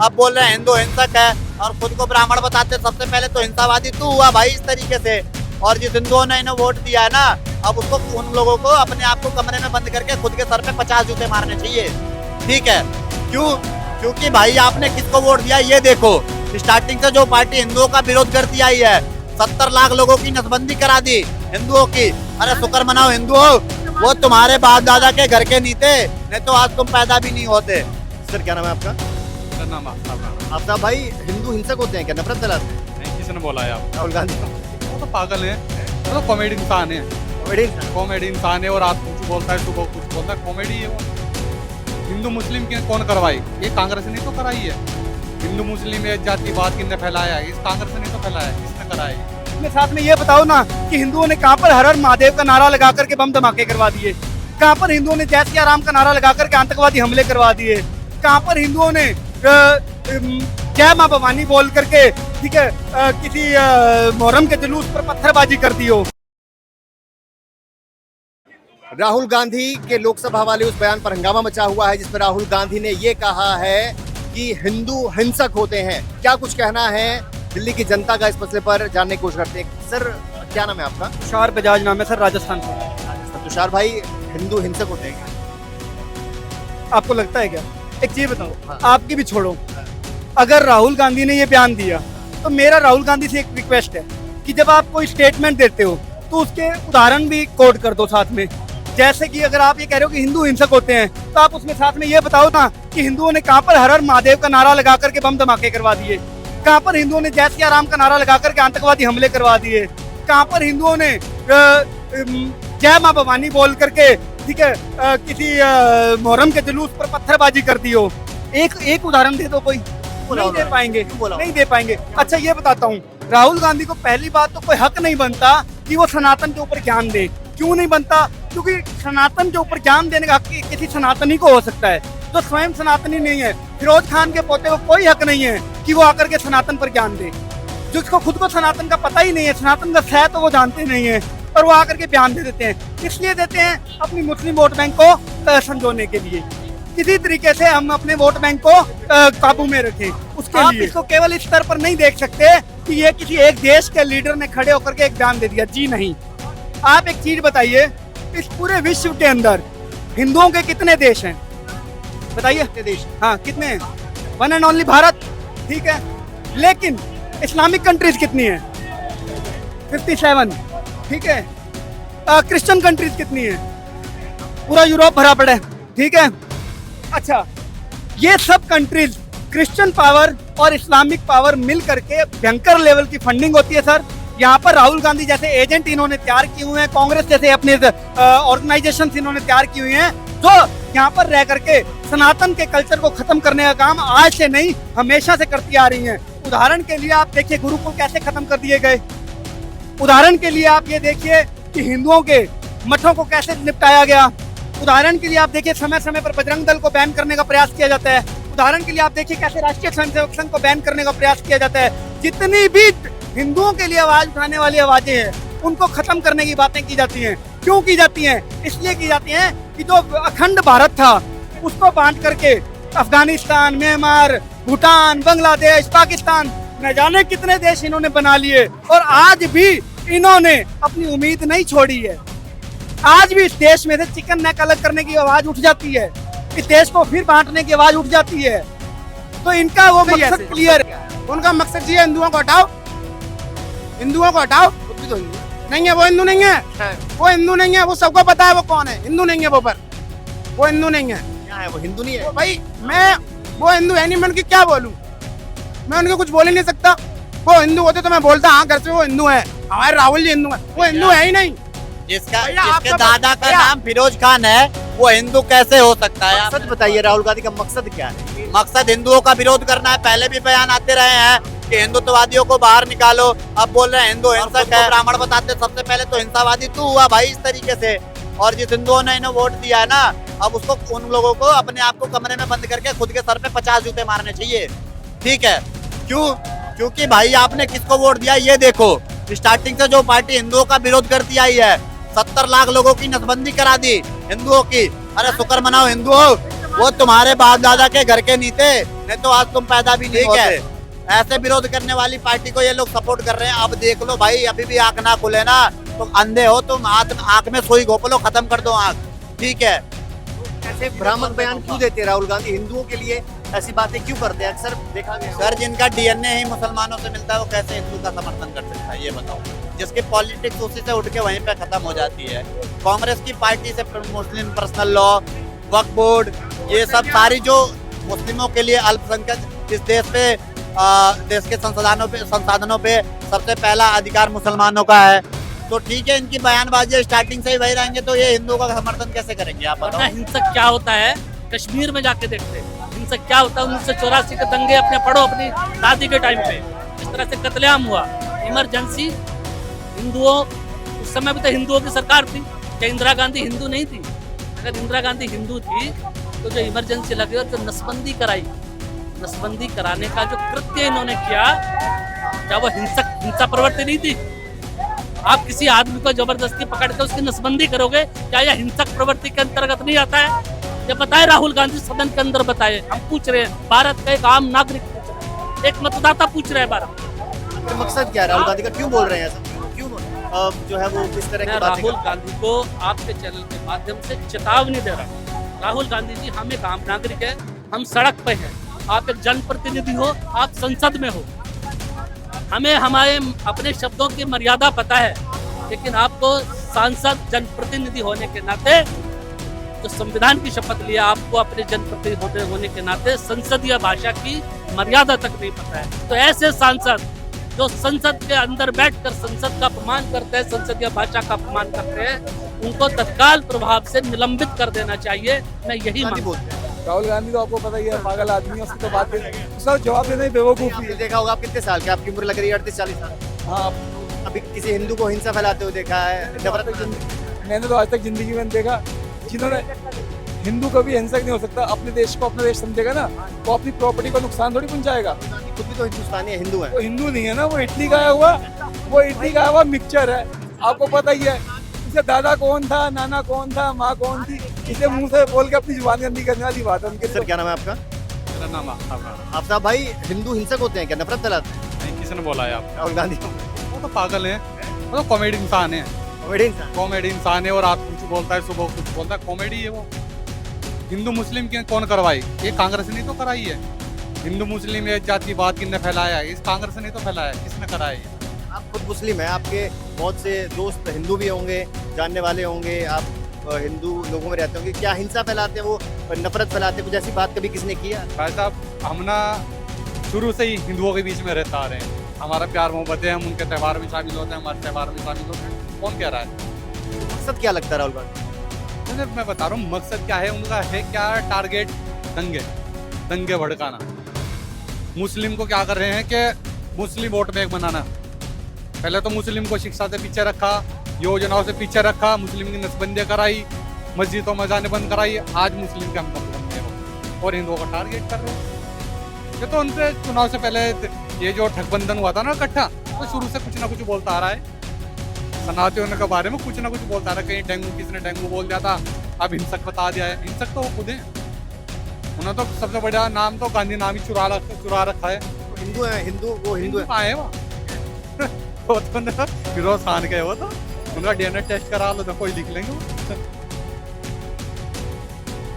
अब बोल रहे हैं हिंदू हिंसक है और खुद को ब्राह्मण बताते। सबसे पहले तो हिंसावादी तू हुआ भाई इस तरीके से। और जिस हिंदुओं ने इन्हें वोट दिया है ना, अब उसको उन लोगों को अपने आप को कमरे में बंद करके खुद के सर पे 50 जूते मारने चाहिए। ठीक है, क्यों? क्योंकि भाई आपने किसको वोट दिया ये देखो। स्टार्टिंग से जो पार्टी हिंदुओं का विरोध करती आई है, 70 लाख लोगों की नसबंदी करा दी हिंदुओं की। अरे शुक्र मनाओ हिंदुओं, वो तुम्हारे बाप दादा के घर के नहीं थे, नहीं तो आज तुम पैदा भी नहीं होते। सर क्या नाम है आपका? मेरा नाम आफ्ताब है। आफ्ताब भाई, हिंदू हिंसक होते हैं क्या, नफरत फैलाते हैं? नहीं, किसी ने बोला है आप? राहुल गांधी वो तो पागल है, वो तो कॉमेडी इंसान है। कॉमेडी इंसान है और रात को कुछ बोलता है, सुबह कुछ बोलता है, कॉमेडी है वो। हिंदू मुस्लिम की कौन करवाई? ये कांग्रेस ने तो कराई है। हिंदू मुस्लिम एक जातिवाद किसने फैलाया है? इस कांग्रेस ने तो फैलाया है, किसने कराई? अपने साथ में ये बताओ ना कि हिंदुओं ने कहाँ पर हर हर महादेव का नारा लगा करके बम धमाके करवा दिए? कहाँ पर हिंदुओं ने जय सिया राम का नारा लगा करके आतंकवादी हमले करवा दिए? कहाँ पर हिंदुओं ने जय माँ भवानी बोल करके, ठीक है, किसी मोहर्रम के जुलूस पर पत्थरबाजी कर दी हो? राहुल गांधी के लोकसभा वाले उस बयान पर हंगामा मचा हुआ है जिसमें राहुल गांधी ने ये कहा है कि हिंदू हिंसक होते हैं। क्या कुछ कहना है दिल्ली की जनता का, इस मसले पर जानने की कोशिश करते हैं। सर क्या नाम है आपका? तुषार बजाज नाम है सर, राजस्थान से। तुषार भाई, हिंदू हिंसक होते हैं क्या? आपको लगता है क्या? एक चीज बताओ, आपकी भी छोड़ो, अगर राहुल गांधी ने ये बयान दिया तो मेरा राहुल गांधी से एक रिक्वेस्ट है कि जब आप कोई स्टेटमेंट देते हो तो उसके उदाहरण भी कोट कर दो साथ में। जैसे कि अगर आप ये कह रहे हो कि हिंदू हिंसक होते हैं, तो आप उसमें साथ में ये बताओ ना कि हिंदुओं ने कहाँ पर हर हर महादेव का नारा लगा करके बम धमाके करवा दिए? कहाँ पर हिंदुओं ने जय सिया राम का नारा लगा करके आतंकवादी हमले करवा दिए? कहाँ पर हिंदुओं ने जय माँ भवानी बोल करके, ठीक है, किसी मोहर्रम के जुलूस पर पत्थरबाजी कर दी हो? एक उदाहरण दे दो कोई। नहीं दे पाएंगे, नहीं दे पाएंगे। अच्छा ये बताता हूँ, राहुल गांधी को पहली बात तो कोई हक नहीं बनता कि वो सनातन के ऊपर ज्ञान दे। क्यों नहीं बनता? क्योंकि सनातन के ऊपर ज्ञान देने का हक किसी सनातनी को हो सकता है जो स्वयं सनातनी नहीं है। फिरोज खान के पोते को कोई हक नहीं है कि वो आकर के सनातन पर ज्ञान दे, जिसको खुद को सनातन का पता ही नहीं है, सनातन का सह तो वो जानते नहीं है, और वो आकर के बयान दे देते हैं। इसलिए देते हैं अपनी मुस्लिम वोट बैंक को संजोने के लिए। किसी तरीके से हम अपने वोट बैंक को काबू में रखें, उसके लिए। इसको केवल इस स्तर पर नहीं देख सकते कि ये किसी एक देश के लीडर ने खड़े होकर के एक बयान दे दिया। जी नहीं। आप एक चीज बताइए, इस पूरे विश्व के अंदर हिंदुओं के कितने देश हैं? बताइए। देश, हाँ कितने हैं? वन एंड ओनली भारत, ठीक है। लेकिन इस्लामिक कंट्रीज कितनी है? 57, ठीक है। क्रिश्चियन कंट्रीज कितनी है? पूरा यूरोप भरा पड़ा है, ठीक है। अच्छा, ये सब कंट्रीज, क्रिश्चियन पावर और इस्लामिक पावर मिल करके भयंकर लेवल की फंडिंग होती है सर। यहाँ पर राहुल गांधी जैसे एजेंट इन्होंने तैयार किए हुए हैं, कांग्रेस जैसे अपने ऑर्गेनाइजेशन इन्होंने तैयार की हुई हैं, जो यहाँ पर रह करके सनातन के कल्चर को खत्म करने का काम आज से नहीं हमेशा से करती आ रही हैं। उदाहरण के लिए आप देखिए गुरुकुल कैसे खत्म कर दिए गए। उदाहरण के लिए आप ये देखिए कि हिंदुओं के मठों को कैसे निपटाया गया। उदाहरण के लिए आप देखिए समय समय पर बजरंग दल को बैन करने का प्रयास किया जाता है। उदाहरण के लिए आप देखिए कैसे राष्ट्रीय स्वयंसेवक संघ को बैन करने का प्रयास किया जाता है। जितनी भी हिंदुओं के लिए आवाज उठाने वाली आवाजें हैं उनको खत्म करने की बातें की जाती हैं। क्यों की जाती हैं? इसलिए की जाती हैं कि जो अखंड भारत था उसको बांट करके अफगानिस्तान, म्यांमार, भूटान, बांग्लादेश, पाकिस्तान, न जाने कितने देश इन्होंने बना लिए, और आज भी इन्होंने अपनी उम्मीद नहीं छोड़ी है। आज भी इस देश में से चिकन नेक अलग करने की आवाज उठ जाती है, इस देश को फिर बांटने की आवाज उठ जाती है। तो इनका वो मकसद क्लियर है। उनका मकसद ये हिंदुओं को हटाओ, हिंदुओं को हटाओ। नहीं है वो हिंदू नहीं है, वो हिंदू नहीं है, वो सबको पता है वो कौन है। हिंदू नहीं है वो, पर वो हिंदू नहीं है। क्या है वो? हिंदू नहीं है भाई। वो हिंदू है नहीं, मैं उनकी क्या बोलूं? मैं उनको कुछ बोल ही नहीं सकता। वो हिंदू होते तो मैं बोलता हाँ घर से वो हिंदू है, हमारे राहुल जी हिंदू है। वो हिंदू है ही नहीं। जिसके दादा का नाम फिरोज खान है वो हिंदू कैसे हो सकता है? मकसद बताइए, राहुल गांधी का मकसद क्या है? मकसद हिंदुओं का विरोध करना है। पहले भी बयान आते रहे हैं कि हिंदुत्ववादियों को बाहर निकालो। अब बोल रहे हैं हिंदू हिंसक है, ब्राह्मण बताते। सबसे पहले तो हिंसावादी तू हुआ भाई इस तरीके से। और जिस हिंदुओं ने इन्हें वोट दिया है ना, अब उसको उन लोगों को अपने आप को कमरे में बंद करके खुद के सर पे 50 जूते मारने चाहिए। ठीक है, क्यों? क्योंकि भाई आपने किसको वोट दिया ये देखो। स्टार्टिंग से जो पार्टी हिंदुओं का विरोध करती आई है, 70 लाख लोगों की नसबंदी करा दी हिंदुओं की। अरे शुक्र मनाओ हिंदुओं, वो तुम्हारे बाप दादा के घर के नहीं थे, नहीं तो आज तुम पैदा भी नहीं होते। ऐसे विरोध करने वाली पार्टी को ये लोग सपोर्ट कर रहे हैं। अब देख लो भाई, अभी भी आंख ना खुले ना, तुम अंधे हो, तुम आंख में सुई घोप लो, खत्म कर दो आंख, ठीक है। ऐसे भ्रामक बयान क्यों देते राहुल गांधी? हिंदुओं के लिए ऐसी बातें क्यों करते हैं? अक्सर देखा गया सर, जिनका डीएनए ही मुसलमानों से मिलता है, वो कैसे हिंदू का समर्थन कर सकता है, ये बताओ। जिसकी पॉलिटिक्स उसी से उठ के वहीं पे खत्म हो जाती है। कांग्रेस की पार्टी से मुस्लिम पर्सनल लॉ, वक्फ बोर्ड, ये सब सारी जो मुस्लिमों के लिए अल्पसंख्यक इस देश के संसाधनों पे सबसे पहला अधिकार मुसलमानों का है। तो ठीक है, इनकी बयानबाजी स्टार्टिंग से ही वही रहेंगे, तो ये हिंदुओं का समर्थन कैसे करेंगे आप वरना बताओ। हिंसक क्या होता है कश्मीर में जाके देखते हैं। हिंसक क्या होता है 1984 के दंगे अपने पढ़ो, अपनी दादी के टाइम पे इस तरह से कत्लेआम हुआ। इमरजेंसी हिंदुओं, उस समय भी तो हिंदुओं की सरकार थी, क्या इंदिरा गांधी हिंदू नहीं थी? अगर इंदिरा गांधी हिंदू थी तो जो इमरजेंसी लगी और जो नसबंदी कराई, नसबंदी कराने का जो कृत्य इन्होंने किया, क्या वो हिंसा प्रवृत्ति नहीं थी? आप किसी आदमी को जबरदस्ती पकड़ के उसकी नसबंदी करोगे, क्या यह हिंसक प्रवृत्ति के अंतर्गत नहीं आता है? ये बताए राहुल गांधी सदन के अंदर बताए। हम पूछ रहे हैं, भारत का एक आम नागरिक पूछ रहे हैं, एक मतदाता पूछ रहे हैं भारत। तो मकसद क्या है राहुल गांधी का? क्यों बोल रहे हैं ऐसा? क्यों जो है वो किस तरह की मैं बातें राहुल करते हैं? गांधी को आपके चैनल के माध्यम से चेतावनी दे रहा हूँ। राहुल गांधी जी, हम एक आम नागरिक है, हम सड़क पे हैं, आप एक जनप्रतिनिधि हो, आप संसद में हो, हमें हमारे अपने शब्दों की मर्यादा पता है, लेकिन आपको सांसद जनप्रतिनिधि होने के नाते, जो संविधान की शपथ लिया, आपको अपने जनप्रतिनिधि होने के नाते संसदीय भाषा की मर्यादा तक नहीं पता है। तो ऐसे सांसद जो संसद के अंदर बैठकर संसद का अपमान करते हैं, संसदीय भाषा का अपमान करते हैं, उनको तत्काल प्रभाव से निलंबित कर देना चाहिए। मैं यही गांधी मानता हूं। बोलते हैं। राहुल गांधी तो आपको पता ही है, पागल आदमी है, उसकी तो बात उसका जवाब देना ही बेवकूफ़ी आपने है। देखा होगा, आप कितने साल के? आपकी उम्र लग रही है 38-40 साल। हाँ, अभी किसी हिंदू को हिंसा फैलाते हुए देखा है? नफरत मैंने तो आज तक जिंदगी में नहीं देखा। जिन्होंने हिंदू कभी हिंसक नहीं हो सकता, अपने देश को अपना देश समझेगा ना, वो अपनी प्रॉपर्टी को नुकसान थोड़ी पहुंचाएगा। खुद भी तो हिंदुस्तानी है, हिंदू है। वो हिंदू नहीं है ना, वो इटली का हुआ मिक्सचर है। आपको पता ही है, इसका दादा कौन था, नाना कौन था, माँ कौन थी, इसे मुंह से बोल के अपनी जुबान गंदी करने वाली बात है उनके। सर, क्या नाम है आपका? मेरा नाम आफ्ताब है। आफ्ताब भाई, हिंदू हिंसक होते हैं क्या? नफरत फैलाते हैं? नहीं, किसने बोला है आप? राहुल गांधी वो तो पागल है, वो तो कॉमेडी इंसान है। कॉमेडी इंसान है, और रात कुछ बोलता है, सुबह कुछ बोलता है, कॉमेडी है वो। हिंदू मुस्लिम की कौन करवाई? ये कांग्रेस ने तो कराई है। हिंदू मुस्लिम एक जात की बात किसने फैलाया है? इस कांग्रेस ने तो फैलाया है। किसने कराया है? आप खुद मुस्लिम हैं, आपके बहुत से दोस्त हिंदू भी होंगे, जानने वाले होंगे, आप हिंदू लोगों में रहते होंगे। क्या हिंसा फैलाते हैं वो, नफरत फैलाते हैं? कुछ ऐसी बात कभी किसने किया? भाई साहब, हम ना शुरू से ही हिंदुओं के बीच में रहता आ रहे हैं। हमारा प्यार मोहब्बत है, हम उनके त्यौहार में शामिल होते हैं, हमारे त्यौहार में शामिल होते हैं। कौन कह रहा है? मकसद क्या लगता है राहुल गांधी? मैं बता रहा हूँ मकसद क्या है उनका, है क्या टारगेट? दंगे भड़काना। मुस्लिम को क्या कर रहे हैं कि मुस्लिम वोट बैंक बनाना। पहले तो मुस्लिम को शिक्षा से पीछे रखा, योजनाओं से पीछे रखा, मुस्लिम की नसबंदी कराई, मस्जिदों में जाने बंद कराई। आज मुस्लिम के हम बन रहे हो और हिंदुओं को टारगेट कर रहे हो। ये तो उनसे चुनाव से पहले ये जो ठगबंधन हुआ था ना इकट्ठा, तो शुरू से कुछ ना कुछ बोलता आ रहा है। सनातनियों के बारे में कुछ ना कुछ बोलता रहा। कहीं डेंगू, किसने डेंगू बोल दिया था, अब हिंसक बता दिया है। हिंसक तो वो खुद है। उन्होंने तो सबसे बड़ा नाम तो गांधी नाम ही चुरा रखा है। हिंदू है, हिंदू, वो हिंदू है। कहाँ है वो तो ना फिरोज खान के, वो तो उनका डीएनए टेस्ट करा लो तो कोई लिख लेंगे वो।